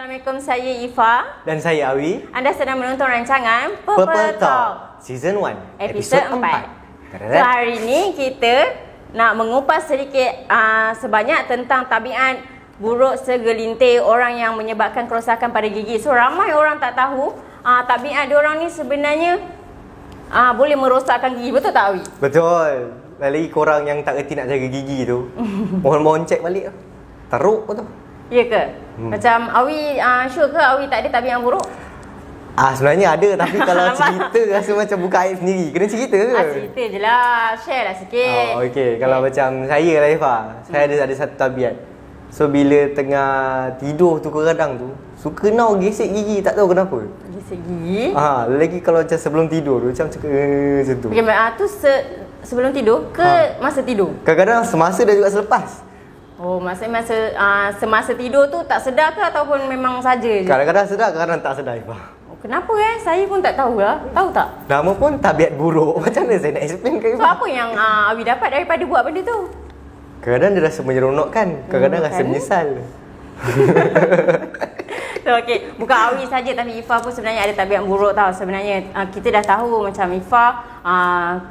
Assalamualaikum, saya Ifa. Dan saya Awi. Anda sedang menonton rancangan Purple Talk Season 1 Episod 4. So, hari ini kita nak mengupas sedikit sebanyak tentang tabiat buruk segelintir orang yang menyebabkan kerosakan pada gigi. So, ramai orang tak tahu tabiat diorang ni sebenarnya boleh merosakkan gigi. Betul tak, Awi? Betul. Lagi korang yang tak reti nak jaga gigi tu, mohon cek balik lah. Teruk tu. Ya ke? Macam Awi, sure ke Awi tak ada tabiat yang buruk? Sebenarnya ada, tapi kalau cerita rasa macam buka aib sendiri. Kena cerita ke? Cerita je lah, share lah sikit. Okey. Kalau macam saya lah Ifah, saya ada satu tabiat. So bila tengah tidur tu kadang tu suka nak gesek gigi, tak tahu kenapa. Gesek gigi? Lagi kalau macam sebelum tidur tu macam tu. Okay, tu sebelum tidur ke masa tidur? Kadang-kadang semasa dan juga selepas. Oh, maksudnya semasa tidur tu tak sedar ke ataupun memang saja je? Kadang-kadang sedar, kadang-kadang tak sedar Ifah. Kenapa Saya pun tak tahulah. Tahu tak? Nama pun tabiat buruk. Macam mana saya nak explain ke Ifah? So, apa yang Awi dapat daripada buat benda tu? Kadang-kadang dia rasa menyeronokkan, kadang-kadang rasa menyesal. So, okay. Bukan Awi saja, tapi Ifa pun sebenarnya ada tabiat buruk tau. Sebenarnya kita dah tahu macam Ifa,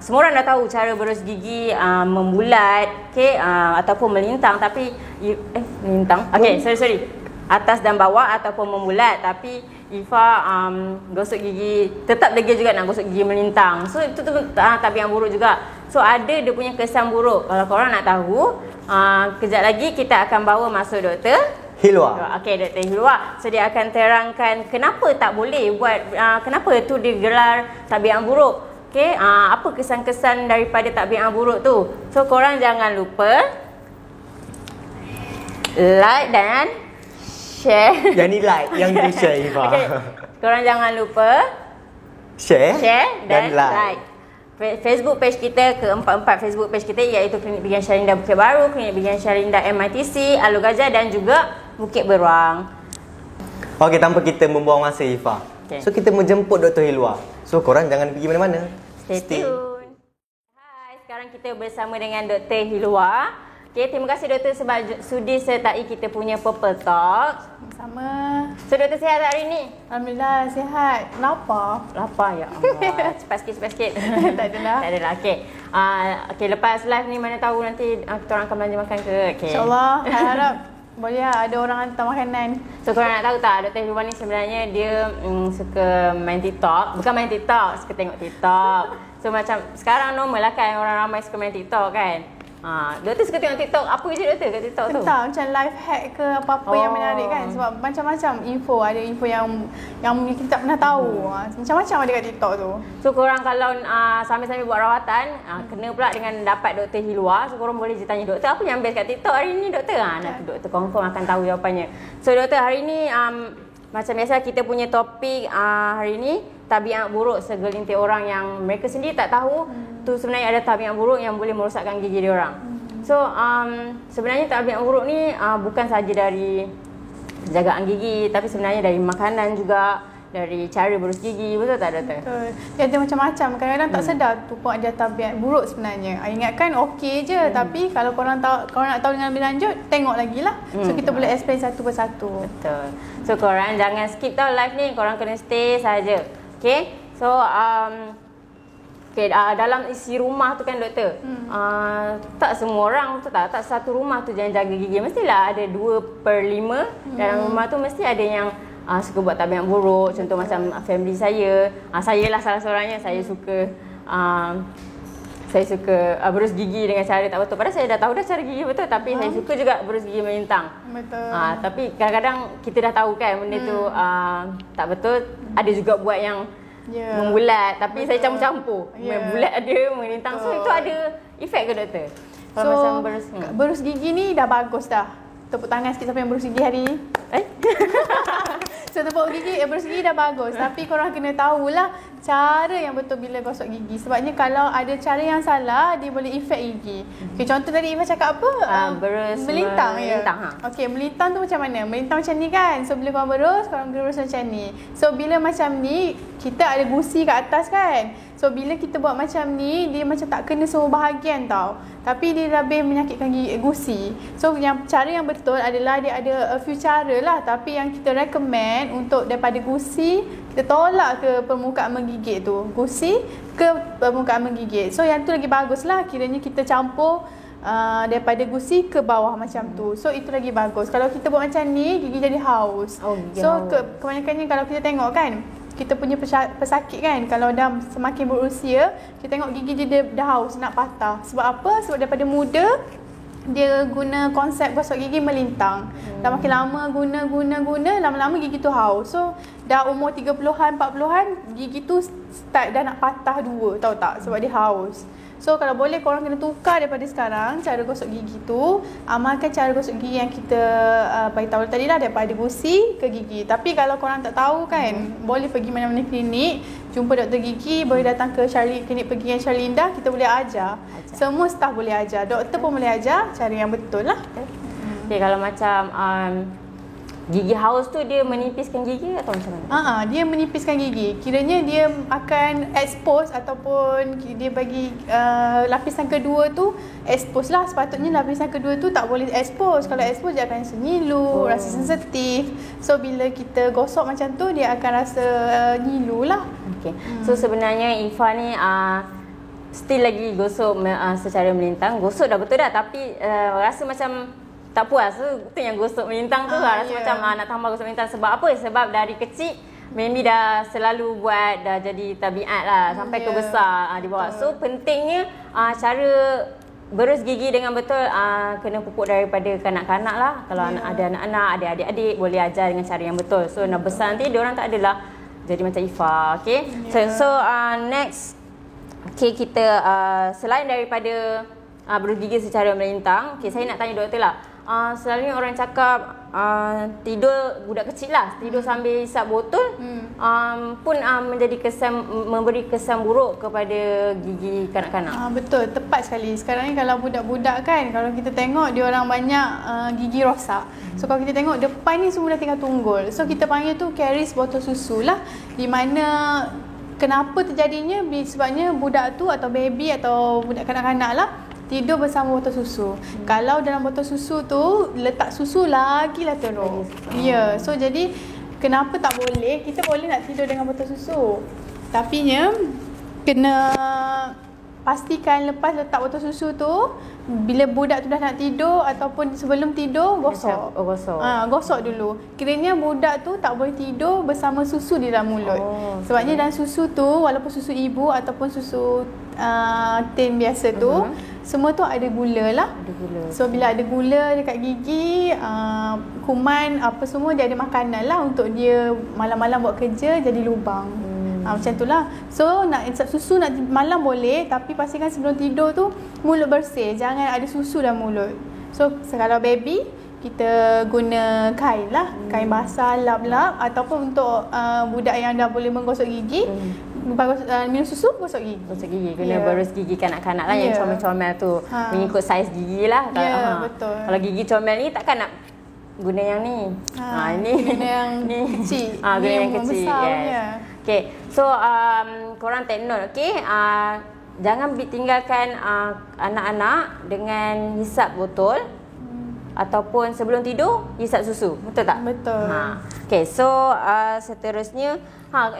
semua orang dah tahu cara berus gigi membulat, okay, ataupun melintang. Tapi melintang. Okay, sorry. Atas dan bawah ataupun membulat. Tapi Ifa gosok gigi, tetap degil juga nak gosok gigi melintang. So itu tu tabiat buruk juga. So ada dia punya kesan buruk. Kalau korang nak tahu, kejap lagi kita akan bawa masuk Doktor Hilwa. Okey, Dr. Hilwa. So dia akan terangkan kenapa tak boleh buat, kenapa tu digelar tabiat buruk. Okey, apa kesan-kesan daripada tabiat buruk tu. So korang jangan lupa like dan share. Yang ni like, yang tu share Ifah. Okay. Korang jangan lupa share dan like. Facebook page kita, keempat-empat Facebook page kita, iaitu Klinik Bigan Syarinda Bukit Baru, Klinik Bigan Syarinda MITC, Alor Gajah dan juga Bukit Beruang. Okey, tanpa kita membuang masa Ifah. So kita menjemput Dr. Hilwa. So korang jangan pergi mana-mana. Stay tune. Hai, sekarang kita bersama dengan Dr. Hilwa. Okay, terima kasih Doktor sebab sudi sertai kita punya Purple Talk. Sama. So Doktor sihat hari ni? Alhamdulillah sihat. Lapar ya Allah. Cepat sikit. Tak adalah. Tak adalah. Okay, lepas live ni mana tahu nanti kita orang akan belanja makan ke? Okay. InsyaAllah. Harap boleh lah ada orang hantar makanan. So korang nak tahu tak, Dr. Hilwa ni sebenarnya dia suka main TikTok. Bukan main TikTok, suka tengok TikTok. So macam sekarang normal lah kan, orang ramai suka main TikTok kan. Doktor suka tengok TikTok. Apa je Doktor kat TikTok tu? Entah, macam life hack ke apa-apa yang menarik kan. Sebab macam-macam info. Ada info yang kita tak pernah tahu. Macam-macam ada kat TikTok tu. So korang kalau sambil-sambil buat rawatan, kena pula dengan dapat Dr. Hilwa. So korang boleh je tanya Doktor, apa yang best kat TikTok hari ni Doktor? Nanti Doktor confirm akan tahu jawapannya. So Doktor, hari ni macam biasa kita punya topik hari ni, tabiat buruk segelintir orang yang mereka sendiri tak tahu tu sebenarnya ada tabiat buruk yang boleh merosakkan gigi dia orang. So sebenarnya tabiat buruk ni bukan saja dari jagaan gigi, tapi sebenarnya dari makanan juga, dari cara berus gigi. Betul tak Doktor? Betul. Dia ada macam-macam. Kadang-kadang tak sedar tu pun ada tabiat buruk sebenarnya. Ingatkan okey je, tapi kalau korang nak tahu dengan lebih lanjut, tengok lagi lah. So kita boleh explain satu persatu. Betul. So korang jangan skip tau live ni, korang kena stay saja. Okay, so dalam isi rumah tu kan Doktor, tak semua orang, betul tak? Tak satu rumah tu jangan jaga gigi. Mestilah ada 2/5 dalam rumah tu mesti ada yang suka buat tabiat buruk. Contoh macam family saya, saya lah salah seorangnya. Saya suka berus gigi dengan cara tak betul. Padahal saya dah tahu dah cara gigi betul, tapi saya suka juga berus gigi melintang. Betul. Tapi kadang-kadang kita dah tahu kan benda tu tak betul. Ada juga buat yang membulat, tapi saya campur-campur. Membulat ada, melintang. So itu ada efek ke Doktor? Kalau macam berus gigi ni dah bagus dah. Tepuk tangan sikit siapa yang berus gigi hari ni. So berus gigi dah bagus. Tapi korang kena tahulah cara yang betul bila gosok gigi. Sebabnya kalau ada cara yang salah, dia boleh efek gigi. Okay, contoh tadi Ifa cakap apa? Melintang ya? Okey, melintang tu macam mana? Melintang macam ni kan. So bila korang berus macam ni. So bila macam ni, kita ada gusi kat atas kan. So bila kita buat macam ni, dia macam tak kena semua bahagian tau. Tapi dia lebih menyakitkan gigi, gusi. So cara yang betul adalah dia ada a few cara lah. Tapi yang kita recommend untuk daripada gusi, kita tolak ke permukaan menggigit tu. Gusi ke permukaan menggigit. So yang tu lagi bagus lah. Kiranya kita campur daripada gusi ke bawah macam tu. So itu lagi bagus. Kalau kita buat macam ni, gigi jadi haus. Kebanyakannya kalau kita tengok kan, kita punya pesakit kan, kalau dah semakin berusia, kita tengok gigi dia dah haus, nak patah. Sebab apa? Sebab daripada muda dia guna konsep gosok gigi melintang. Dah makin lama guna, lama-lama gigi tu haus. So dah umur 30-an, 40-an, gigi tu start dah nak patah dua, tahu tak? Sebab dia haus. So kalau boleh korang kena tukar daripada sekarang cara gosok gigi tu, amalkan cara gosok gigi yang kita beritahu tadi lah, daripada gusi ke gigi. Tapi kalau korang tak tahu kan, boleh pergi mana-mana klinik, jumpa doktor gigi, boleh datang ke klinik pergian Syarlinda, kita boleh ajar. Semua staf boleh ajar, doktor pun boleh ajar cara yang betul lah. Okay, kalau macam gigi haus tu dia menipiskan gigi atau macam mana? Dia menipiskan gigi. Kiranya dia akan expose ataupun dia bagi lapisan kedua tu expose lah. Sepatutnya lapisan kedua tu tak boleh expose. Kalau expose dia akan rasa nyilu, rasa sensitif. So bila kita gosok macam tu, dia akan rasa nyilu lah. Okay. So sebenarnya Ifa ni still lagi gosok secara melintang. Gosok dah betul dah, tapi rasa macam tak puas tu yang gosok melintang tu rasa macam nak tambah gosok melintang. Sebab apa? Sebab dari kecil Mimi dah selalu buat, dah jadi tabiat lah sampai ke besar dibawa. So pentingnya cara berus gigi dengan betul kena pupuk daripada kanak-kanak lah. Kalau ada anak-anak, ada adik-adik, boleh ajar dengan cara yang betul. So nak besar nanti diorang tak adalah jadi macam Ifa. Okay. So next, okay, kita selain daripada berus gigi secara melintang, okay, saya nak tanya doktor lah. Selalunya orang cakap tidur budak kecil lah, tidur sambil hisap botol pun menjadi memberi kesan buruk kepada gigi kanak-kanak. Betul, tepat sekali. Sekarang ni kalau budak-budak kan, kalau kita tengok dia orang banyak gigi rosak. So kalau kita tengok depan ni semua dah tinggal tunggul. So kita panggil tu caries botol susu lah. Di mana kenapa terjadinya? Sebabnya budak tu atau baby atau budak kanak-kanak lah tidur bersama botol susu. Kalau dalam botol susu tu letak susu lagi lah teruk. Ya, so jadi kenapa tak boleh? Kita boleh nak tidur dengan botol susu. Tapi kena pastikan lepas letak botol susu tu, bila budak tu dah nak tidur ataupun sebelum tidur, gosok. Gosok dulu. Kiranya budak tu tak boleh tidur bersama susu di dalam mulut. Sebabnya dalam susu tu, walaupun susu ibu ataupun susu tin biasa tu, semua tu ada gula lah. So bila ada gula dekat gigi, kuman apa semua, dia ada makanan lah untuk dia malam-malam buat kerja jadi lubang. Macam tu lah. So nak hisap susu nak malam boleh, tapi pastikan sebelum tidur tu mulut bersih. Jangan ada susu dalam mulut. So kalau baby, kita guna kain lah, kain basah, lap-lap. Ataupun untuk budak yang dah boleh menggosok gigi, minum susu, gosok gigi. Gosok gigi, guna berus gigi kanak-kanak lah yang comel-comel tu. Mengikut saiz gigi lah. Betul. Kalau gigi comel ni takkan nak guna yang ni. Ini guna yang kecil. Guna yang kecil. Okay, so korang take note, okay? Jangan tinggalkan anak-anak dengan hisap botol ataupun sebelum tidur hisap susu, betul tak? Betul. Okay, so seterusnya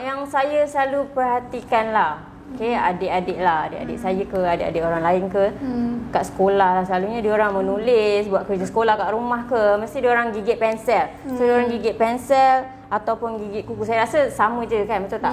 yang saya selalu perhatikan lah, okay, adik-adik saya ke adik-adik orang lain ke, kat sekolah lah, selalunya diorang menulis, buat kerja sekolah kat rumah ke, mesti diorang gigit pensel. So diorang gigit pensel ataupun gigit kuku. Saya rasa sama je kan, betul tak?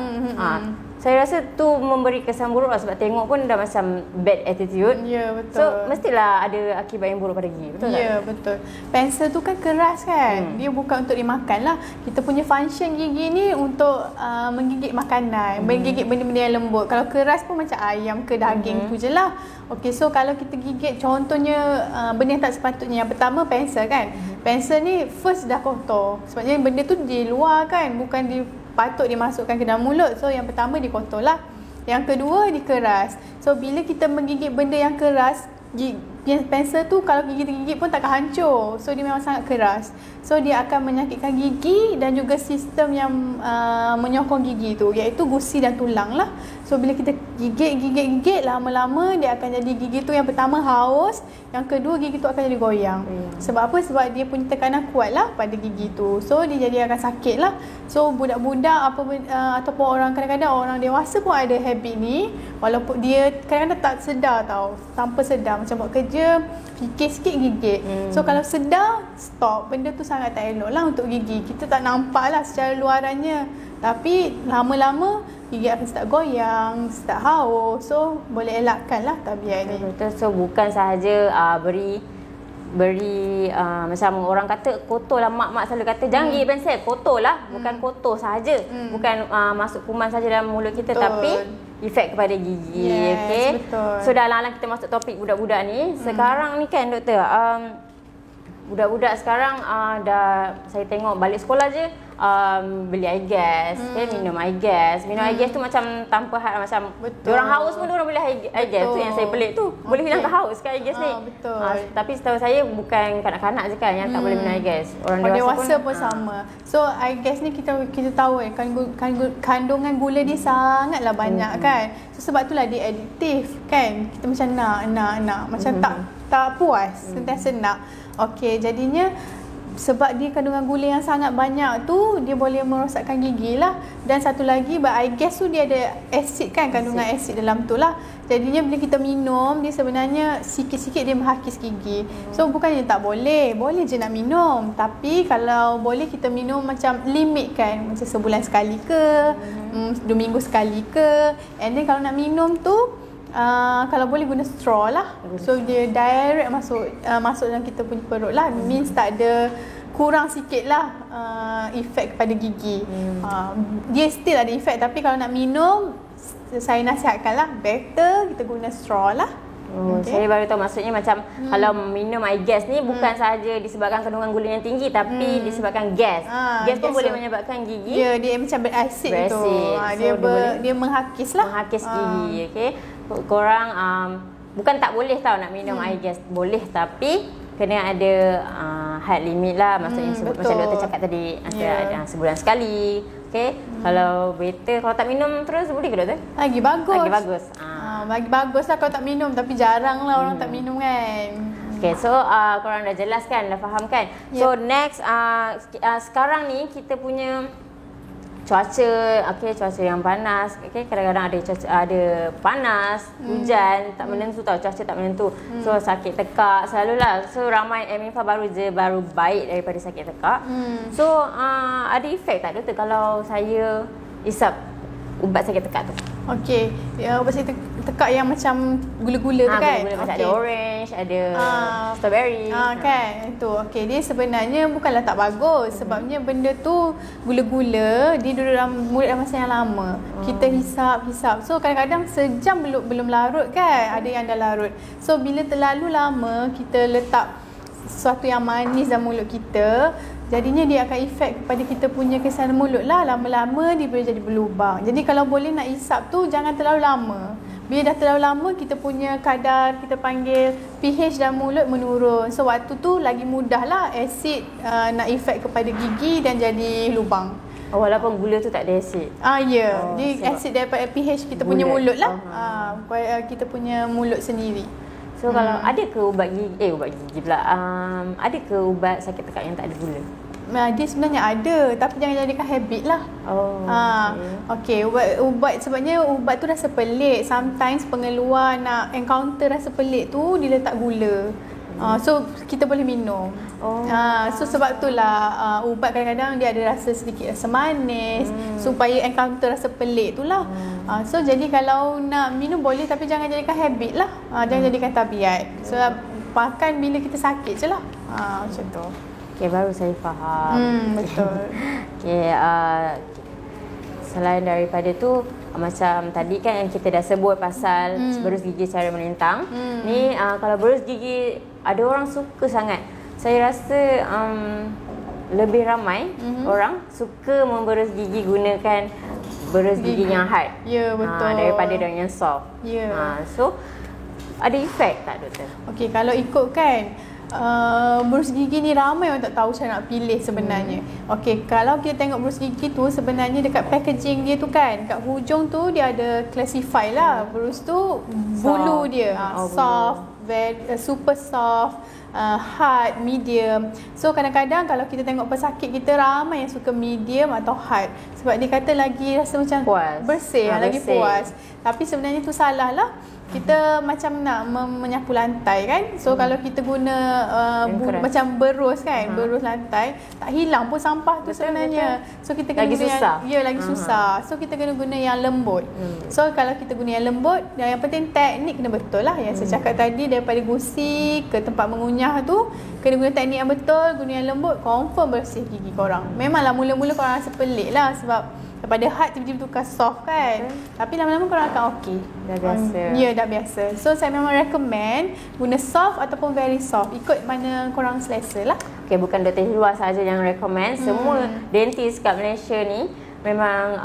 Saya rasa tu memberi kesan buruk lah, sebab tengok pun dah macam bad attitude. Ya, betul. So mestilah ada akibat yang buruk pada gigi, betul tak? Ya, betul. Pensel tu kan keras kan, dia bukan untuk dimakan lah. Kita punya function gigi ni untuk menggigit makanan, menggigit benda-benda yang lembut. Kalau keras pun macam ayam ke daging tu je lah. Okay, so kalau kita gigit contohnya benda yang tak sepatutnya, yang pertama pensel kan. Pensel ni first dah kotor, sebabnya benda tu di luar kan, bukan di patut dimasukkan ke dalam mulut. So yang pertama dia kotor lah. Yang kedua dia keras. So bila kita menggigit benda yang keras, pensel tu kalau gigit pun takkan hancur. So dia memang sangat keras. So dia akan menyakitkan gigi dan juga sistem yang menyokong gigi tu, iaitu gusi dan tulang lah. So bila kita gigit lama-lama dia akan jadi gigi tu yang pertama haus, yang kedua gigi tu akan jadi goyang. Sebab apa? Sebab dia punya tekanan kuat lah pada gigi tu. So dia jadi akan sakit lah. So budak-budak ataupun orang, kadang-kadang orang dewasa pun ada habit ni, walaupun dia kadang-kadang tak sedar tau, tanpa sedar, macam buat kerja fikir sikit gigit. So kalau sedar, stop. Benda tu sangat tak elok lah untuk gigi. Kita tak nampak lah secara luarannya, tapi lama-lama gigi akan start goyang, start haus. So boleh elakkan lah tabiat ni. Betul. So bukan sahaja beri macam orang kata kotor lah, mak selalu kata jangan gigit pensel, kotor lah. Bukan kotor sahaja, bukan masuk kuman saja dalam mulut kita, tapi efek kepada gigi. Yes, okay? Betul. So dah alang kita masuk topik budak-budak ni. Sekarang ni kan doktor, budak-budak sekarang dah, saya tengok balik sekolah je beli air gas, minum air gas. Minum air gas tu macam tanpa had, macam diorang haus pun diorang beli air gas. Tu yang saya pelik tu. Boleh hilangkan haus kan air gas ni. Betul. Tapi setahu saya bukan kanak-kanak je kan yang tak boleh minum air gas. Orang dewasa pun sama. So air gas ni kita tahu kandungan gula dia sangatlah banyak kan. So sebab itulah dia adiktif kan. Kita macam nak macam tak puas, sentiasa nak. Okey, jadinya sebab dia kandungan gula yang sangat banyak tu, dia boleh merosakkan gigi lah. Dan satu lagi, air gas tu dia ada asid kan, kandungan asid dalam tu lah. Jadinya bila kita minum, dia sebenarnya sikit-sikit dia menghakis gigi. So bukannya tak boleh, boleh je nak minum. Tapi kalau boleh kita minum macam limit kan, macam sebulan sekali ke, 2 minggu sekali ke. And then kalau nak minum tu, kalau boleh guna straw lah. So dia direct masuk dalam kita punya perut lah. Means tak ada, kurang sikit lah efek kepada gigi. Dia still ada efek, tapi kalau nak minum, saya nasihatkan lah, better kita guna straw lah. Saya baru tahu, maksudnya macam kalau minum air gas ni bukan sahaja disebabkan kandungan gula yang tinggi, tapi disebabkan gas. Gas pun boleh menyebabkan gigi. Ya, dia macam berasid tu. Dia menghakis lah. Menghakis gigi, okey. Korang bukan tak boleh tau nak minum air gas. Boleh, tapi kena ada had limit lah. Maksudnya macam doktor cakap tadi, ada sebulan sekali. Okey. Kalau better, kalau tak minum terus boleh ke doktor? Lagi bagus. Lagi bagus. Lagi bagus lah kalau tak minum, tapi jarang lah orang tak minum kan. Okay, so korang dah jelas kan, dah faham kan? So next, sekarang ni kita punya cuaca, cuaca yang panas. Kadang-kadang ada panas, hujan, tak menentu tau, cuaca tak menentu. So sakit tekak selalulah. So ramai MIFA baru baik daripada sakit tekak. So ada efek tak doktor kalau saya isap ubat sakit tekak tu? Okey, ubat sakit tekak yang macam gula-gula tu kan? Gula-gula macam ada orange, ada strawberry. Kan, itu. Okey, dia sebenarnya bukanlah tak bagus. Sebabnya benda tu gula-gula, dia duduk dalam mulut dalam masa yang lama. Kita hisap. So kadang-kadang sejam belum larut kan? Ada yang dah larut. So bila terlalu lama kita letak sesuatu yang manis dalam mulut kita, jadinya dia akan efek kepada kita punya kesan mulut lah. Lama-lama dia boleh jadi berlubang. Jadi kalau boleh nak isap tu jangan terlalu lama. Bila dah terlalu lama, kita punya kadar, kita panggil pH dalam mulut menurun. So waktu tu lagi mudah lah asid nak efek kepada gigi dan jadi lubang. Walaupun gula tu tak ada asid. Ya. Dia asid daripada pH kita punya mulut lah. Kita punya mulut sendiri. So kalau ada ke ubat gigi pula, ada ke ubat sakit tekak yang tak ada gula? Dia sebenarnya ada, tapi jangan jadikan habit lah. Okey, ubat sebabnya ubat tu rasa pelik. Sometimes pengeluar nak encounter rasa pelik tu dia letak gula. So kita boleh minum. So sebab itulah ubat kadang-kadang dia ada rasa sedikit rasa manis supaya encounter rasa pelik tu lah. So jadi kalau nak minum boleh, tapi jangan jadikan habit lah. Jangan jadikan tabiat. So makan bila kita sakit je lah. Macam tu. Okay, baru saya faham. Betul. Okay, selain daripada tu, macam tadi kan yang kita dah sebut pasal berus gigi secara melintang. Ni kalau berus gigi, ada orang suka sangat. Saya rasa lebih ramai orang suka memberus gigi gunakan berus gigi yang hard. Ya, betul. Daripada yang soft. Ya. So ada efek tak doktor? Okey, kalau ikut kan berus gigi ni ramai orang tak tahu cara nak pilih sebenarnya. Okey, kalau kita tengok berus gigi tu sebenarnya dekat packaging dia tu kan, kat hujung tu dia ada classify lah. Berus tu bulu dia soft, very, super soft, hard, medium. So kadang-kadang kalau kita tengok pesakit kita ramai yang suka medium atau hard sebab dia kata lagi rasa macam puas. Bersih, lagi puas. Tapi sebenarnya tu salah lah. Kita macam nak menyapu lantai kan. So kalau kita guna macam berus kan, berus lantai, tak hilang pun sampah tu sebenarnya. So kita kena lagi guna susah. lagi susah. So kita kena guna yang lembut. So kalau kita guna yang lembut, yang penting teknik kena betul lah. Yang saya cakap tadi, daripada gusi ke tempat mengunyah tu, kena guna teknik yang betul, guna yang lembut, confirm bersih gigi korang. Memanglah mula-mula korang rasa pelik lah sebab daripada hard tiba-tiba tukar soft kan. Tapi lama-lama korang akan okey. Dah biasa. Ya, dah biasa. So saya memang recommend guna soft ataupun very soft. Ikut mana korang selesa lah. Okay, bukan Dr. Hilwa saja yang recommend. Semua dentist kat Malaysia ni memang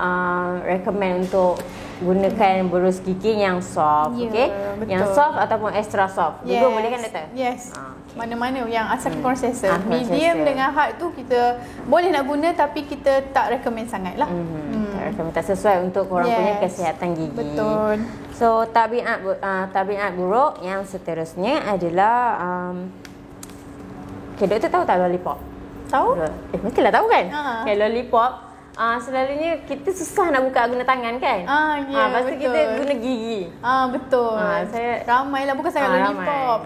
recommend untuk gunakan berus gigi yang soft. Okay? Betul. Yang soft ataupun extra soft. Juga boleh kan doktor? Yes. Okay. Mana-mana yang asalkan korang selesa. korang Medium selesa. dengan hard tu kita boleh nak guna tapi kita tak recommend sangat lah. Tak recommend, tak sesuai untuk korang punya kesihatan gigi. Betul. So tabiat buruk yang seterusnya adalah okay, doktor tahu tak lollipop? Tahu? Mestilah tahu kan? Okay, Lollipop selalunya kita susah nak buka guna tangan kan? Ya, lepas tu betul. kita guna gigi. Betul. Saya bukan sangat lollipop.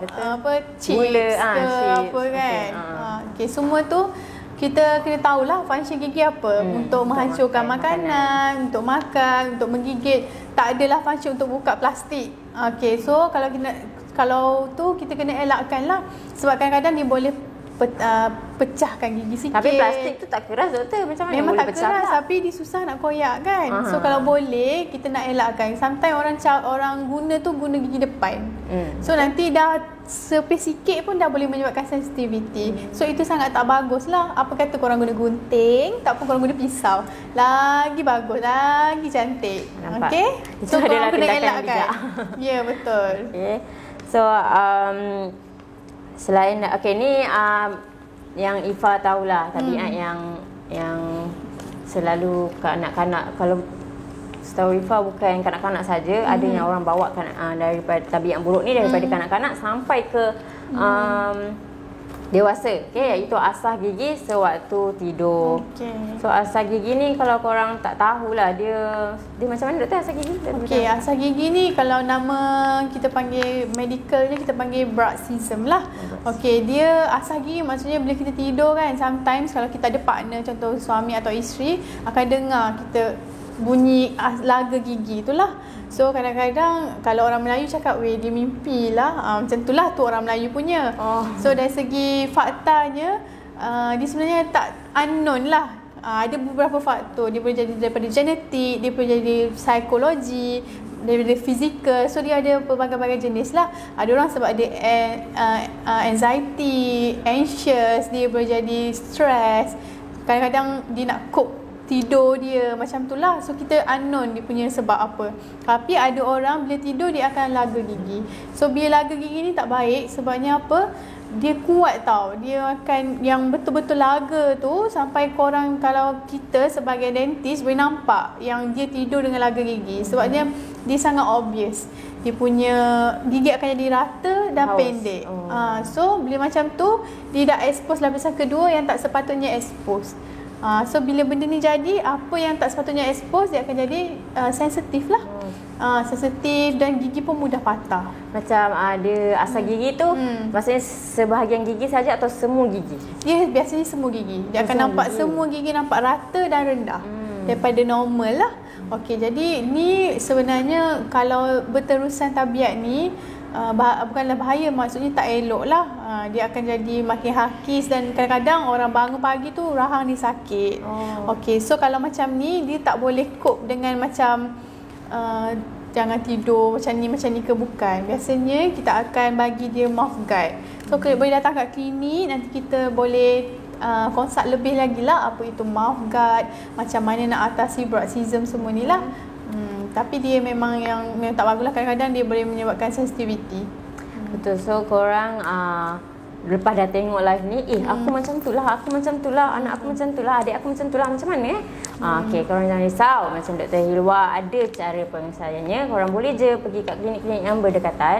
Chips Gula, ke chips, apa kan. okay. Okay, semua tu kita kena tahulah function gigi apa. Untuk menghancurkan makanan, untuk makan, untuk menggigit. Tak adalah function untuk buka plastik. Okay, so kalau tu kita kena elakkan lah. Sebab kadang-kadang dia boleh pecahkan gigi sikit. Tapi plastik tu tak keras doktor, macam mana memang boleh tak pecah keras tak? tapi dia susah nak koyak kan. So kalau boleh kita nak elakkan. Sometimes orang guna gigi depan. So nanti dah sepis sikit pun dah boleh menyebabkan sensitivity. So itu sangat tak bagus lah. Apa kata korang guna gunting, tak pun korang guna pisau. Lagi bagus, lagi cantik. Nampak? Okay? So korang kena tindakan elakkan. bijak. Ya, betul. Okay. So selain ni yang Ifa tahulah tabiat yang selalu kanak-kanak, kalau setahu Ifa bukan kanak-kanak saja, ada yang orang bawa daripada tabiat buruk ni daripada kanak-kanak sampai ke dewasa, iaitu asah gigi sewaktu tidur. So asah gigi ni kalau korang tak tahulah dia macam mana doktor asah gigi? Asah gigi ni kalau nama kita panggil medicalnya kita panggil bruxism lah. Dia asah gigi maksudnya bila kita tidur kan, sometimes kalau kita ada partner, contoh suami atau isteri, akan dengar kita bunyi laga gigi itulah. So kadang-kadang kalau orang Melayu cakap dia mimpi lah, macam itulah tu orang Melayu punya. So dari segi faktanya dia sebenarnya tak unknown lah. Ada beberapa faktor. Dia boleh jadi daripada genetik, dia boleh jadi psikologi, daripada fizikal. So dia ada pelbagai-bagai jenis lah. Ada orang sebab dia anxiety, anxious, dia boleh jadi stress. Kadang-kadang dia nak cope tidur dia macam tu lah. So kita unknown dia punya sebab apa. Tapi ada orang bila tidur dia akan laga gigi. So bila laga gigi ni tak baik. Sebabnya apa? Dia kuat tau. Dia akan yang betul-betul laga tu sampai korang, kalau kita sebagai dentist boleh nampak yang dia tidur dengan laga gigi. Sebabnya dia sangat obvious. Dia punya gigi akan jadi rata dan pendek. So bila macam tu dia dah expose lapisan kedua yang tak sepatutnya expose. So bila benda ni jadi, apa yang tak sepatutnya expose dia akan jadi sensitif lah. Sensitif dan gigi pun mudah patah. Macam ada asah gigi tu, maksudnya sebahagian gigi saja atau semua gigi? Dia biasanya semua gigi. Dia akan nampak semua gigi nampak rata dan rendah daripada normal lah. Jadi ni sebenarnya kalau berterusan tabiat ni bukanlah bahaya, maksudnya tak elok lah. Dia akan jadi makin hakis dan kadang-kadang orang bangun pagi tu rahang dia sakit. So kalau macam ni dia tak boleh cope dengan macam jangan tidur macam ni ke bukan. Biasanya kita akan bagi dia mouth guard. So boleh datang kat klinik, nanti kita boleh consult lebih lagi lah apa itu mouth guard, macam mana nak atasi bruxism semua ni lah. Tapi dia memang tak bagus lah, kadang-kadang dia boleh menyebabkan sensitivity. Betul. So korang lepas dah tengok live ni, aku macam tu lah, anak aku macam tu lah, adik aku macam tu lah, macam mana okey, korang jangan risau. Macam Dr. Hilwa ada cara penyelesaiannya. Korang boleh je pergi kat klinik-klinik yang berdekatan.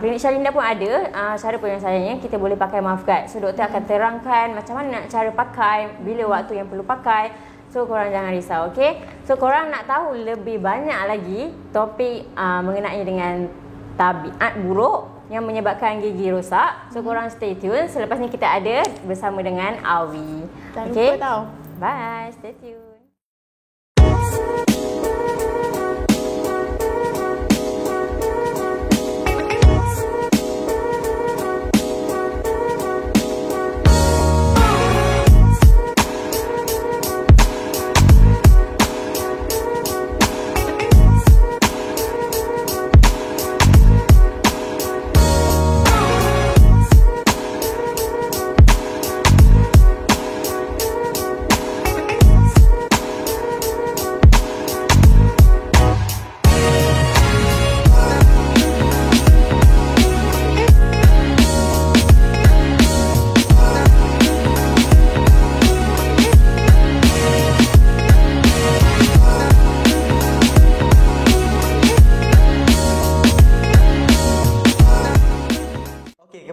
Klinik Syalinda pun ada cara penyelesaiannya. Kita boleh pakai mouth guard. So doktor akan terangkan macam mana nak cara pakai, bila waktu yang perlu pakai. So korang jangan risau, okey. So korang nak tahu lebih banyak lagi topik mengenai dengan tabiat buruk yang menyebabkan gigi rosak. So korang stay tune. Selepas ni kita ada bersama dengan Awi. Jangan lupa tau. Bye, stay tune.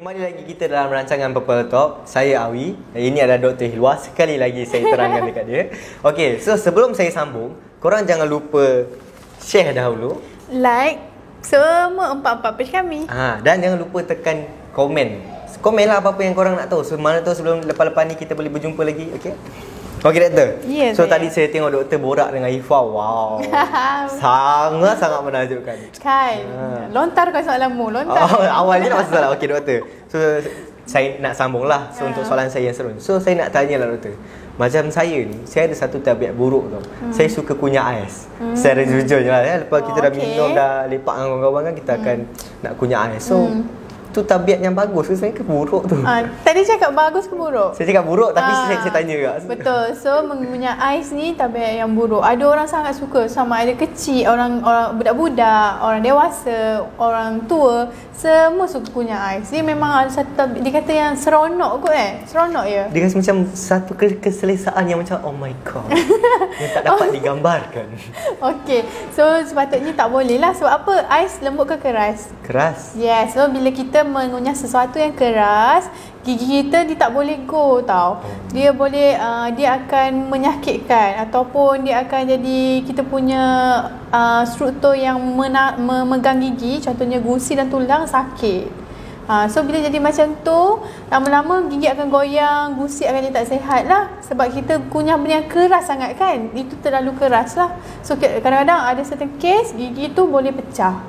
Kembali lagi kita dalam rancangan Purple Talk. Saya Awi. Ini adalah Dr. Hilwa. Sekali lagi saya terangkan dekat dia. Okey, so sebelum saya sambung, korang jangan lupa share dahulu, like semua 4 page kami. Dan jangan lupa tekan komen. Komen lah apa-apa yang korang nak tahu. So mana tahu sebelum lepas-lepas ni kita boleh berjumpa lagi. Okey? Okey doktor. Yes, so tadi saya tengok doktor borak dengan Ifa. Wow. Sangat-sangat menakjubkan. Kan. Lontar kau soalanmu, lontar. Awalnya nak masuk soalan. Okey doktor. So saya nak sambung lah. So untuk soalan saya yang seru. So saya nak tanya lah doktor. Macam saya ni, saya ada satu tabiat buruk tau. Saya suka kunyah ais. Secara jujurnya lah ya. Lepas kita dah minum, dah lepak dengan kawan-kawan kan, kita akan nak kunyah ais. So tu tabiat yang bagus ke sebenarnya ke buruk tu? Tadi cakap bagus ke buruk? Saya cakap buruk tapi saya tanya juga. Betul. So mengunyah ais ni tabiat yang buruk. Ada orang sangat suka, sama ada kecil, orang budak-budak, orang dewasa, orang tua, semua suka kunyah ais. Dia memang ada satu, dia kata yang seronok kot seronok ya. Dia rasa macam satu keselesaan yang macam oh my god. Yang tak dapat digambarkan. Okey. So sepatutnya tak boleh lah. Sebab apa? Ais lembut ke keras? Keras. Yes. So bila kita mengunyah sesuatu yang keras, gigi kita dia tak boleh go tau. Dia boleh dia akan menyakitkan ataupun dia akan jadi kita punya struktur yang memegang gigi, contohnya gusi dan tulang sakit. So bila jadi macam tu, lama-lama gigi akan goyang, gusi akan jadi tak sihat lah. Sebab kita kunyah benda yang keras sangat kan. Itu terlalu keras lah. So kadang-kadang ada certain case gigi tu boleh pecah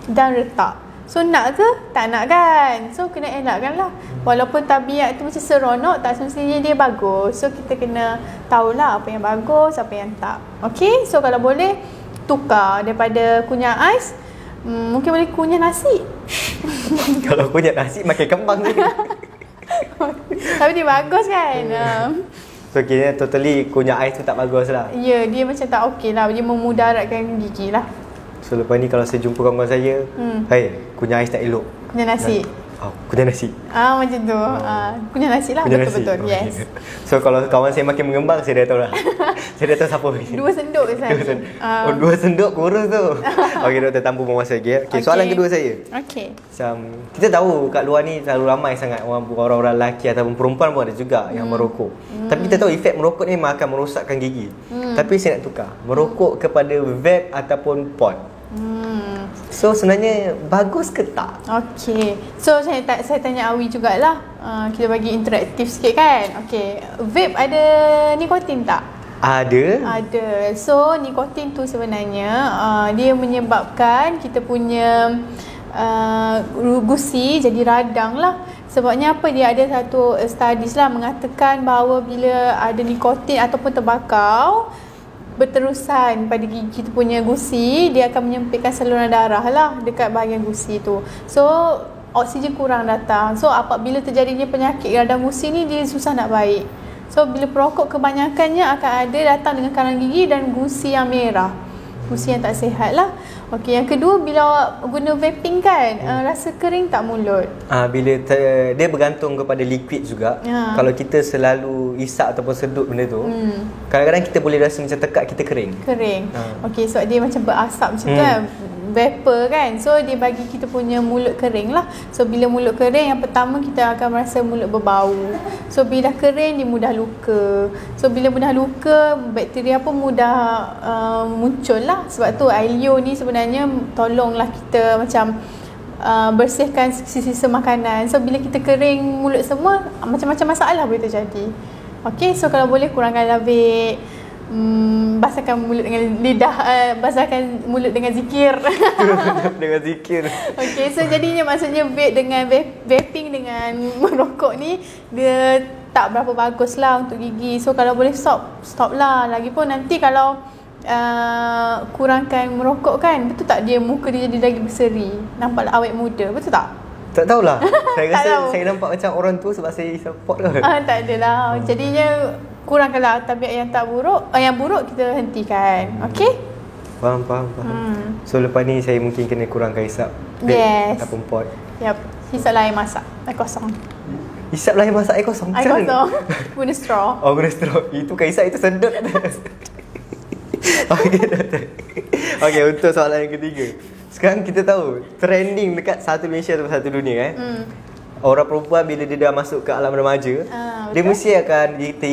dan retak. So nak ke? Tak nak kan? So kena elakkan lah. Walaupun tabiat tu macam seronok, tak semestinya dia bagus. So kita kena tahulah apa yang bagus, apa yang tak. Okay? So kalau boleh, tukar daripada kunyah ais, mungkin boleh kunyah nasi. Kalau kunyah nasi makan kembang je. Tapi dia bagus kan? So kira totally kunyah ais tu tak bagus lah. Ya, dia macam tak okey lah. Dia memudaratkan gigi lah. So lepas ni kalau saya jumpa kawan-kawan saya, hey, kunyah ais tak elok. Kunyah nasi. Kunyah nasi. Macam tu. Kunyah nasi lah. Betul-betul. Yes. So kalau kawan saya makin mengembang, saya dah tahu lah. Saya dah tahu siapa. 2 senduk ke sana? 2 senduk kurus tu. Okey doktor, tanpa buang masa lagi. Okey, soalan kedua saya. Okey. Macam kita tahu kat luar ni terlalu ramai sangat orang-orang lelaki ataupun perempuan pun ada juga yang merokok. Tapi kita tahu efek merokok ni memang akan merosakkan gigi. Tapi saya nak tukar. Merokok kepada vape ataupun pod. So sebenarnya bagus ke tak? Okey. So saya tanya Awi jugalah. Kita bagi interaktif sikit kan. Okey. Vape ada nikotin tak? Ada. So nikotin tu sebenarnya dia menyebabkan kita punya gusi jadi radang lah. Sebabnya apa? Dia ada satu studies lah mengatakan bahawa bila ada nikotin ataupun tembakau berterusan pada gigi kita punya gusi, dia akan menyempitkan saluran darah lah dekat bahagian gusi tu. So oksigen kurang datang. So apabila terjadinya penyakit radang gusi ni, dia susah nak baik. So bila perokok kebanyakannya akan ada datang dengan karang gigi dan gusi yang merah, gusi yang tak sihat lah. Okey, yang kedua, bila awak guna vaping kan, rasa kering tak mulut? Dia bergantung kepada liquid juga. Kalau kita selalu isap ataupun sedut benda tu, kadang-kadang kita boleh rasa macam tekak kita kering. Okey, sebab dia macam berasap macam tu kan, vapor kan. So dia bagi kita punya mulut kering lah. So bila mulut kering, yang pertama kita akan merasa mulut berbau. So bila dah kering, dia mudah luka. So bila mudah luka, bakteria pun mudah muncul lah. Sebab tu air liur ni sebenarnya tolonglah kita macam bersihkan sisa-sisa makanan. So bila kita kering mulut semua, macam-macam masalah boleh terjadi. Okey, so kalau boleh kurangkan labik, basahkan mulut dengan lidah, basahkan mulut dengan zikir. Dengan zikir. Okey, so jadinya maksudnya vape dengan vaping dengan merokok ni, dia tak berapa bagus lah untuk gigi. So kalau boleh stop lah. Lagipun nanti kalau kurangkan merokok kan, betul tak dia muka dia jadi lagi berseri, nampak awet muda, betul tak? Tak tahulah. Saya rasa saya nampak macam orang tua sebab saya support lah. Tak adalah. Jadinya kurangkanlah tabiat yang tak buruk, yang buruk kita hentikan. Okey? Faham. So lepas ni saya mungkin kena kurangkan hisap vape ataupun pot. Yap. Hisaplah air masak, air kosong. Hisaplah air masak air kosong? Air kosong. Guna straw. Guna straw. Itu kan hisap, itu sedut. Okey, untuk soalan yang ketiga. Sekarang kita tahu trending dekat satu Malaysia atau satu dunia orang perempuan bila dia dah masuk ke alam remaja, dia mesti akan kita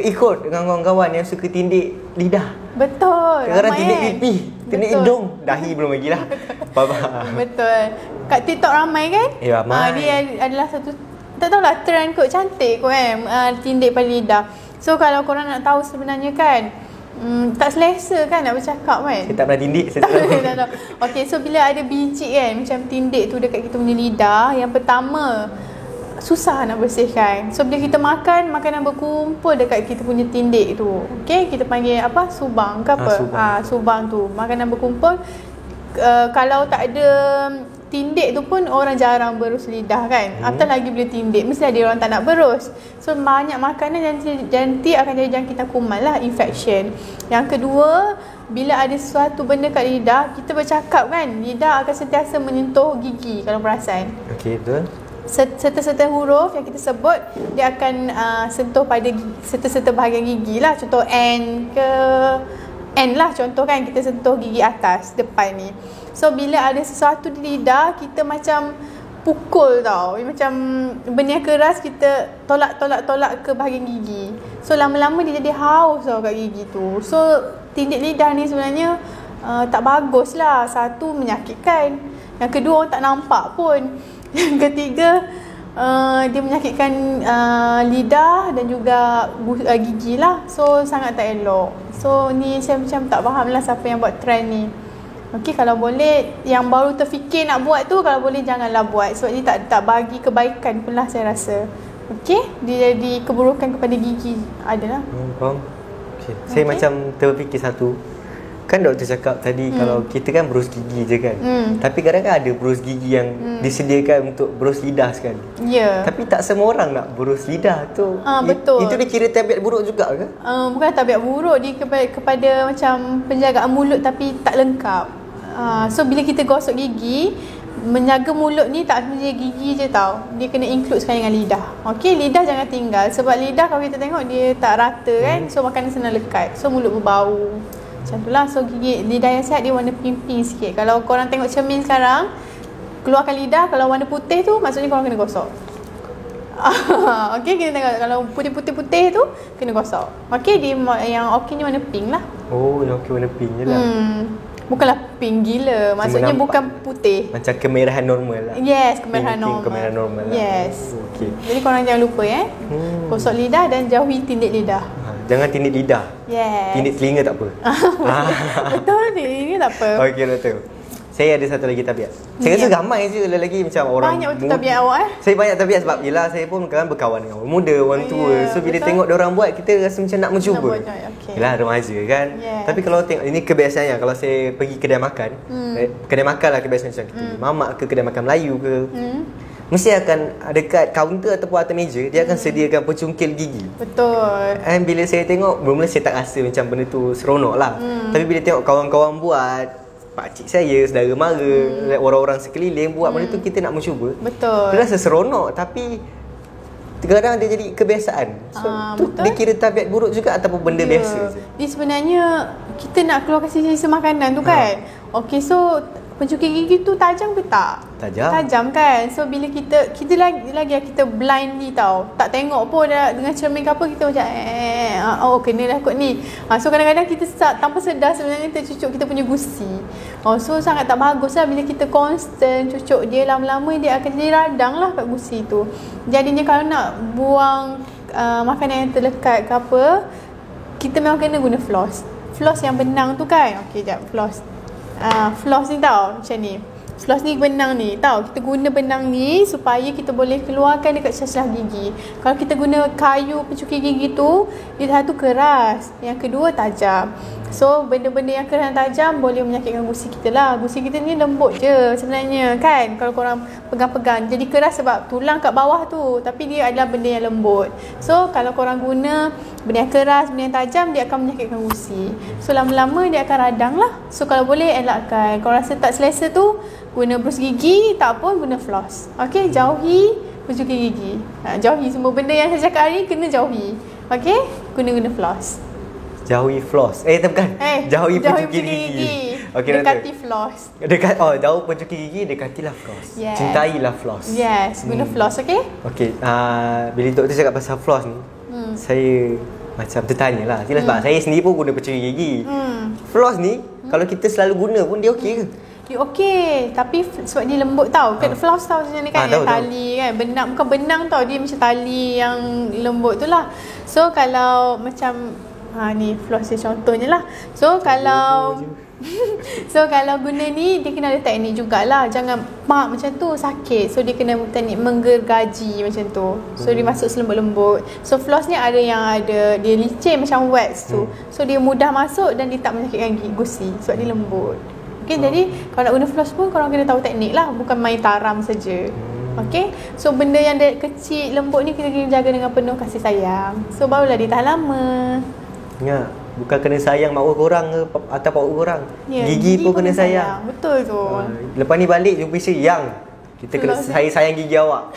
ikut dengan kawan-kawan yang suka tindik lidah. Betul. Kadang-kadang tindik pipi, tindik hidung, dahi belum lagi lah. Betul. Kat TikTok ramai kan? Ramai. Dia adalah satu, tak tahulah, trend kot, cantik kot kan, tindik pada lidah. So kalau korang nak tahu sebenarnya kan, tak selesa kan nak bercakap kan? Saya tak pernah tindik, saya tak tahu. Okey, so bila ada biji kan macam tindik tu dekat kita punya lidah, yang pertama susah nak bersihkan. So bila kita makan, makanan berkumpul dekat kita punya tindik tu. Okey, kita panggil apa? Subang ke apa? Subang tu. Makanan berkumpul. Kalau tak ada tindik tu pun orang jarang berus lidah kan. Apatah lagi bila tindik, mesti ada orang tak nak berus. So banyak makanan nanti akan jadi jangkitan kuman lah, infection. Yang kedua, bila ada sesuatu benda kat lidah, kita bercakap kan, lidah akan sentiasa menyentuh gigi kalau perasan. Okey, betul. Serta-serta huruf yang kita sebut, dia akan sentuh pada serta-serta bahagian gigi lah. Contoh N ke N lah, contoh kan, kita sentuh gigi atas depan ni. So bila ada sesuatu di lidah, kita macam pukul tau, macam benda yang keras, kita tolak ke bahagian gigi. So lama-lama dia jadi haus tau kat gigi tu. So tindik lidah ni sebenarnya tak bagus lah. Satu, menyakitkan. Yang kedua, orang tak nampak pun. Yang ketiga, dia menyakitkan lidah dan juga gigi lah. So sangat tak elok. So ni saya macam tak faham lah siapa yang buat trend ni. Okey, kalau boleh yang baru terfikir nak buat tu, kalau boleh janganlah buat. Sebab dia tak bagi kebaikan pun lah saya rasa. Okey, dia jadi keburukan kepada gigi. Adalah. Faham. Okay. Saya macam terfikir satu. Kan doktor cakap tadi kalau kita kan berus gigi je kan. Tapi kadang-kadang ada berus gigi yang disediakan untuk berus lidah sekali. Ya. Tapi tak semua orang nak berus lidah tu. Betul. Itu dikira tabiat buruk juga ke? Bukan tabiat buruk, dia kepada macam penjagaan mulut tapi tak lengkap. So bila kita gosok gigi, menjaga mulut ni tak saja gigi je tau. Dia kena include sekali dengan lidah. Okey, lidah jangan tinggal. Sebab lidah kalau kita tengok dia tak rata kan. So makanan senang lekat. So mulut berbau. Macam tu lah. So gigi lidah yang sihat dia warna pink-pink sikit. Kalau korang tengok cermin sekarang, keluarkan lidah, kalau warna putih tu maksudnya korang kena gosok. Okey, kita tengok kalau putih-putih tu kena gosok. Okey, yang okey ni warna pink lah. Oh, yang okey warna pink je lah. Bukanlah pink gila. Maksudnya bukan putih. Macam kemerahan normal lah. Yes, kemerahan normal. Kemerahan normal lah. Yes. Okay. Jadi korang jangan lupa gosok lidah dan jauhi tindik lidah. Jangan tindik lidah. Yes. Tindik telinga tak apa. Betul, tindik telinga tak apa. Okey doktor. saya ada satu lagi tabiat. Saya rasa ramai je lelaki macam orang banyak betul tabiat awak Saya banyak tabiat sebab yelah saya pun kan berkawan dengan orang muda, orang tua. So bila tengok diorang buat, kita rasa macam nak mencuba. Yelah remaja kan. Tapi kalau tengok, ini kebiasaannya, kalau saya pergi kedai makan, kedai makan lah kebiasaan macam kita, mamak ke kedai makan Melayu ke, mesti akan dekat kaunter ataupun atas meja, dia akan sediakan pencungkil gigi. Betul. And bila saya tengok, mula-mula saya tak rasa macam benda tu seronok lah. Tapi bila tengok kawan-kawan buat, pakcik saya, saudara mara, orang-orang sekeliling buat benda tu, kita nak mencuba. Betul. Dia rasa seronok, tapi kadang-kadang dia jadi kebiasaan. So tu dikira tabiat buruk juga ataupun benda biasa je? Dia sebenarnya kita nak keluarkan sisa-sisa makanan tu kan. Okey, so pencungkil gigi tu tajam ke tak? Tajam kan. So bila kita lagi kita blindly tau, tak tengok pun dengan cermin ke apa, kita macam oh kena lah kot ni. So kadang-kadang kita tanpa sedar sebenarnya tercucuk kita punya gusi. So sangat tak bagus lah bila kita constant cucuk dia, lama-lama dia akan jadi radang lah kat gusi tu. Jadinya kalau nak buang makanan yang terlekat ke apa, kita memang kena guna floss. Floss yang benang tu kan. Okey jap, floss. Floss ni tau macam ni. Floss ni benang ni tau. Kita guna benang ni supaya kita boleh keluarkan dekat celah gigi. Kalau kita guna kayu pencungkil gigi tu, dia satu keras, yang kedua tajam. So benda-benda yang keras dan tajam boleh menyakitkan gusi kita lah. Gusi kita ni lembut je sebenarnya kan, kalau korang pegang-pegang. Jadi keras sebab tulang kat bawah tu, tapi dia adalah benda yang lembut. So kalau korang guna benda yang keras, benda yang tajam, dia akan menyakitkan gusi. So lama-lama dia akan radang lah. So kalau boleh elakkan. Kalau rasa tak selesa tu, guna brus gigi, tak pun guna floss. Okey, jauhi pencungkil gigi. Jauhi semua benda yang saya cakap hari, kena jauhi. Okey, guna floss. Jauhi floss. Bukan. Jauhi pencungkil gigi. Okay, dekati floss. Jauh pencungkil gigi, dekatilah floss. Yes. Cintailah floss. Yes, guna floss, okey? Okey, bila doktor cakap pasal floss ni, saya macam tertanya lah. Sebab saya sendiri pun guna pencungkil gigi. Floss ni, kalau kita selalu guna pun dia okey ke? Dia okey, tapi sebab dia lembut tau. Floss tau macam ni kan, yang tali kan. Benang, bukan benang tau, dia macam tali yang lembut tu lah. So kalau macam ni floss dia contohnya lah. So kalau guna ni, dia kena ada teknik jugalah. Jangan macam tu sakit. So dia kena teknik menggergaji macam tu. So dia masuk selembut-lembut. So floss ni ada yang dia licin macam wax tu. So dia mudah masuk dan dia tak menyakitkan gigi gusi sebab dia lembut. Okay, jadi kalau nak guna floss pun korang kena tahu teknik lah, bukan main taram saja. Okay, so benda yang kecil lembut ni kita kena jaga dengan penuh kasih sayang. So barulah dia tahan lama. Ya, bukan kena sayang mak korang ke atau pak korang. Gigi pun kena sayang. Betul tu. Lepas ni balik jumpa isteri yang kita kena sayang gigi awak.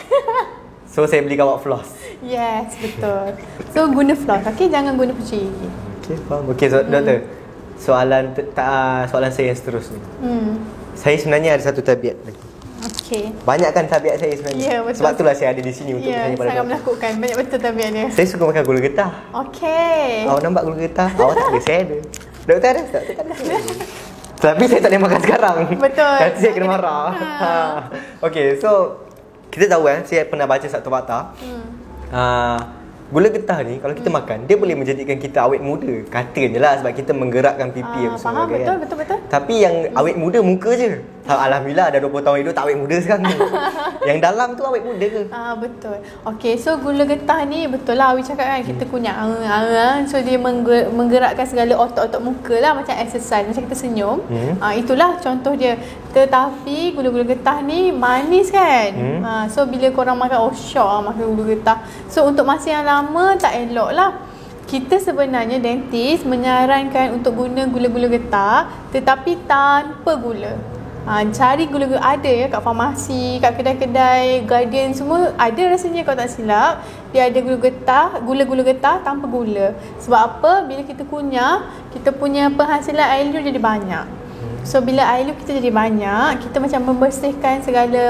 So saya beli awak floss. Yes, betul. So guna floss. Okay, jangan guna pencungkil gigi. Okay, faham. Okay, so doktor, soalan saya yang seterusnya. Saya sebenarnya ada satu tabiat lagi. Okey. Banyakkan tabiat saya sebenarnya. Ya, betul. Sebab itulah saya ada di sini untuk bertanya pada doktor. Sangat menakutkan. Banyak betul tabiat dia. Saya suka makan gula getah. Okey. Awak nampak gula getah? Awak tak ada, saya ada. Doktor ada? Doktor tak ada. Tapi saya tak boleh makan sekarang. Betul. Nanti saya kena marah. Okey, so kita tahu kan, saya pernah baca satu fakta. Gula getah ni kalau kita makan, dia boleh menjadikan kita awet muda. Katanya lah sebab kita menggerakkan pipi apa semua kan. Betul. Tapi yang awet muda muka je. Alhamdulillah dah 20 tahun hidup tak awet muda sekarang. Yang dalam tu awet muda ke? Betul. Okey, so gula getah ni betul lah Awi cakap kan, kita kunyah. So dia menggerakkan segala otot-otot muka lah, macam exercise, macam kita senyum. Itulah contoh dia. Tetapi gula-gula getah ni manis kan. So bila korang makan, syok lah makan gula getah. So untuk masa yang lama tak elok lah. Kita sebenarnya dentis menyarankan untuk guna gula-gula getah tetapi tanpa gula. Cari gula-gula, ada ya kat farmasi, kat kedai-kedai Guardian semua ada rasanya kalau tak silap. Dia ada gula-gula getah tanpa gula. Sebab apa? Bila kita kunyah, kita punya penghasilan air liur jadi banyak. So bila air liur kita jadi banyak, kita macam membersihkan segala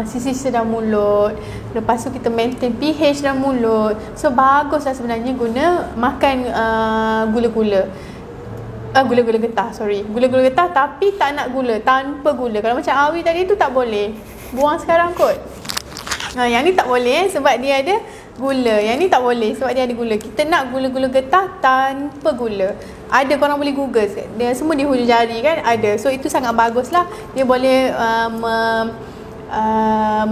sisi-sisi dalam mulut. Lepas tu kita maintain pH dalam mulut. So baguslah sebenarnya makan gula-gula getah tapi tak nak gula, tanpa gula. Kalau macam Awi tadi tu tak boleh, buang sekarang kot. Yang ni tak boleh sebab dia ada Gula. Yang ni tak boleh sebab dia ada gula. Kita nak gula-gula getah tanpa gula. Ada, korang boleh google. Dia semua di hujung jari kan ada. So itu sangat bagus lah. Dia boleh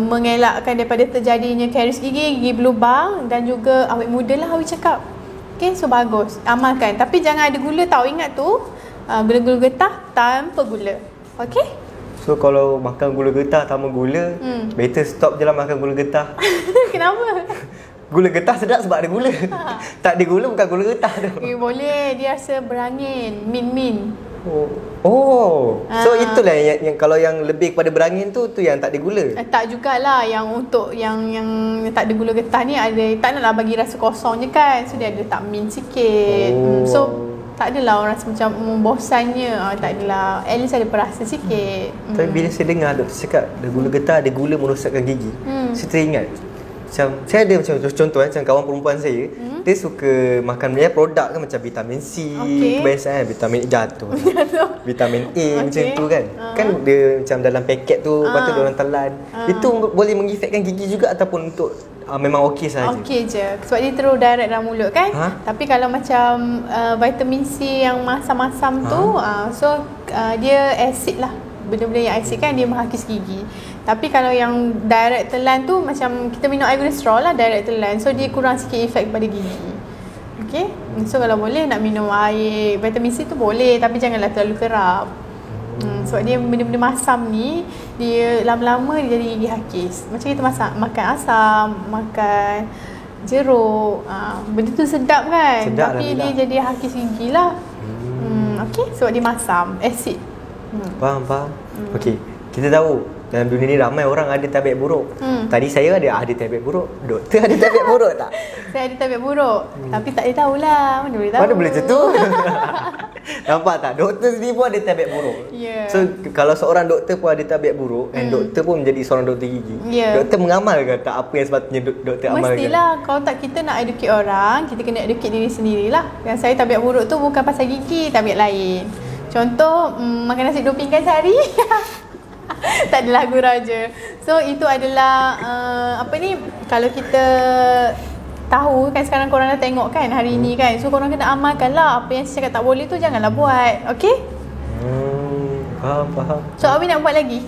mengelakkan daripada terjadinya karies gigi berlubang dan juga awet muda lah awet cakap. Okay, so bagus. Amalkan. Tapi jangan ada gula tau. Ingat tu, gula-gula getah tanpa gula. Okay? So kalau makan gula getah tanpa gula, better stop je lah makan gula getah. Kenapa? Gula getah sedap sebab ada gula. Tak ada gula bukan gula getah tu. Boleh, dia rasa berangin, min. So itulah yang kalau yang lebih kepada berangin tu yang tak ada gula. Tak jugalah, yang untuk yang tak ada gula getah ni ada, tak naklah bagi rasa kosong je kan. So dia ada tak min sikit. So tak adalah orang rasa macam membosannya. Tak adalah, at least ada perasa sikit. Tapi bila saya dengar doktor cakap ada gula getah, ada gula merosakkan gigi, saya teringat macam saya ada macam contoh macam kawan perempuan saya, dia suka makan produk kan macam vitamin C, kebiasaan vitamin jatuh. Vitamin A macam tu kan. Kan dia macam dalam paket tu, lepas tu dia orang telan. Itu boleh mengefekkan gigi juga ataupun untuk memang okey saja. Okey je. Sebab dia terus direct dalam mulut kan. Tapi kalau macam vitamin C yang masam-masam tu, so dia asid lah. Benda-benda yang asid kan dia menghakis gigi. Tapi kalau yang direct telan tu macam kita minum air gula straw lah, direct telan. So dia kurang sikit efek pada gigi. Okay. So kalau boleh nak minum air vitamin C tu boleh, tapi janganlah terlalu kerap. Sebab dia benda-benda masam ni, dia lama-lama dia jadi gigi hakis. Macam kita makan asam, makan jeruk, benda tu sedap kan, sedap tapi dia jadi hakis gigi lah. Okay, sebab dia masam, asid. Faham. Okey, kita tahu dalam dunia ni ramai orang ada tabiat buruk. Tadi saya ada tabiat buruk, doktor ada tabiat buruk tak? Saya ada tabiat buruk, tapi tak dia tahulah. Mana boleh tahu. Mana boleh macam tu? Nampak tak? Doktor sendiri pun ada tabiat buruk. So kalau seorang doktor pun ada tabiat buruk, dan doktor pun menjadi seorang doktor gigi, doktor mengamalkan tak apa yang sepatutnya doktor amalkan? Mestilah. Kalau tak, kita nak educate orang, kita kena educate diri sendirilah. Yang saya tabiat buruk tu bukan pasal gigi, tabiat lain. Contoh, makan nasi 2 pinggan sehari. Tak adalah gurau je. So itu adalah kalau kita tahu kan, sekarang korang dah tengok kan hari ni kan. So korang kena amalkan lah. Apa yang saya cakap tak boleh tu janganlah buat. Okay? Faham. So Awi nak buat lagi?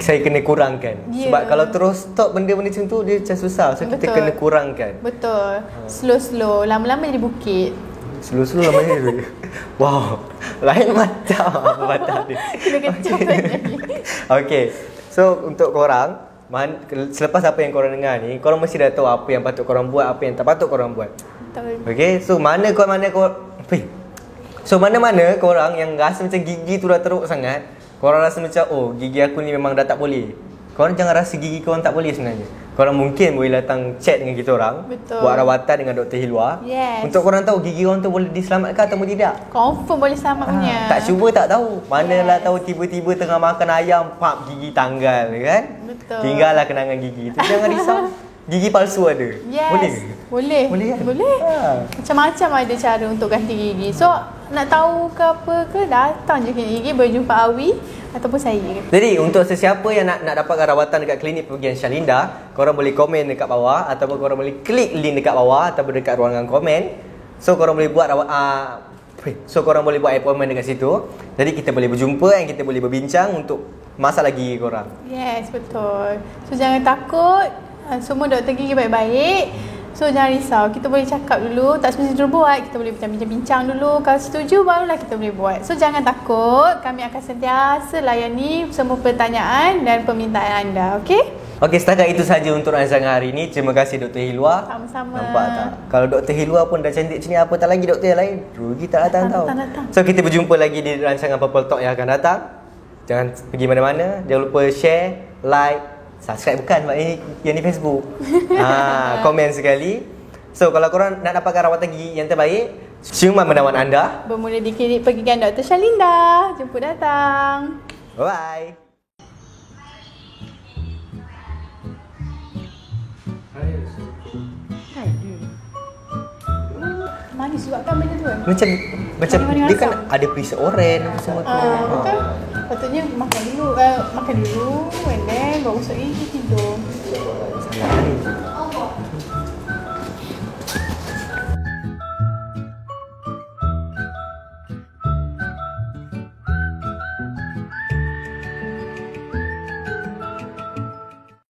Saya kena kurangkan. Sebab kalau terus stop benda-benda macam tu, dia macam susah. So kita kena kurangkan. Betul. Slow-slow. Lama-lama jadi bukit. Slow-slow namanya tu. Wow, lain macam mata dia. Kena kecap lagi. Okay, so untuk korang, selepas apa yang korang dengar ni, korang mesti dah tahu apa yang patut korang buat, apa yang tak patut korang buat. Okay, so mana korang yang rasa macam gigi tu dah teruk sangat, korang rasa macam gigi aku ni memang dah tak boleh. Korang jangan rasa gigi korang tak boleh sebenarnya. Korang mungkin boleh datang chat dengan kita orang. Betul. Buat rawatan dengan Dr. Hilwa. Untuk korang tahu gigi korang tu boleh diselamatkan atau tidak. Confirm boleh selamat punya. Tak cuba tak tahu. Manalah tahu tiba-tiba tengah makan ayam, gigi tanggal kan. Betul. Tinggallah kenangan gigi. Tu jangan risau. Gigi palsu ada. Boleh. Boleh kan? Boleh. Macam-macam ada cara untuk ganti gigi. So nak tahu ke apa ke, datang je klinik gigi, berjumpa Awi ataupun saya. Jadi untuk sesiapa yang nak dapatkan rawatan dekat klinik pergian Syalinda, korang boleh komen dekat bawah ataupun korang boleh klik link dekat bawah ataupun dekat ruangan komen. So korang boleh buat appointment dekat situ. Jadi kita boleh berjumpa dan kita boleh berbincang untuk masalah gigi korang. Yes, betul. So jangan takut. Semua doktor gigi baik-baik. So jangan risau, kita boleh cakap dulu, tak semestinya terus buat, kita boleh bincang-bincang dulu. Kalau setuju barulah kita boleh buat. So jangan takut, kami akan sentiasa layani semua pertanyaan dan permintaan anda, okey? Okey, setakat itu saja untuk rancangan hari ini. Terima kasih Dr. Hilwa. Sama-sama. Nampak tak? Kalau Dr. Hilwa pun dah cantik macam ni, apa tak lagi doktor yang lain? Rugi tak datang tau. So kita berjumpa lagi di rancangan Purple Talk yang akan datang. Jangan pergi mana-mana. Jangan lupa share, like, subscribe bukan sebab yang ni Facebook. Komen sekali. So kalau korang nak dapatkan rawatan gigi yang terbaik, ciuman menawan anda bermula di klinik pergigian Dr. Syalinda. Jemput datang. Bye. Manis juga kan benda tu kan? Macam dia kan ada perisa oren semua tu. Betul. Patutnya makan dulu and then baru gosok gigi tidur. Salah ni.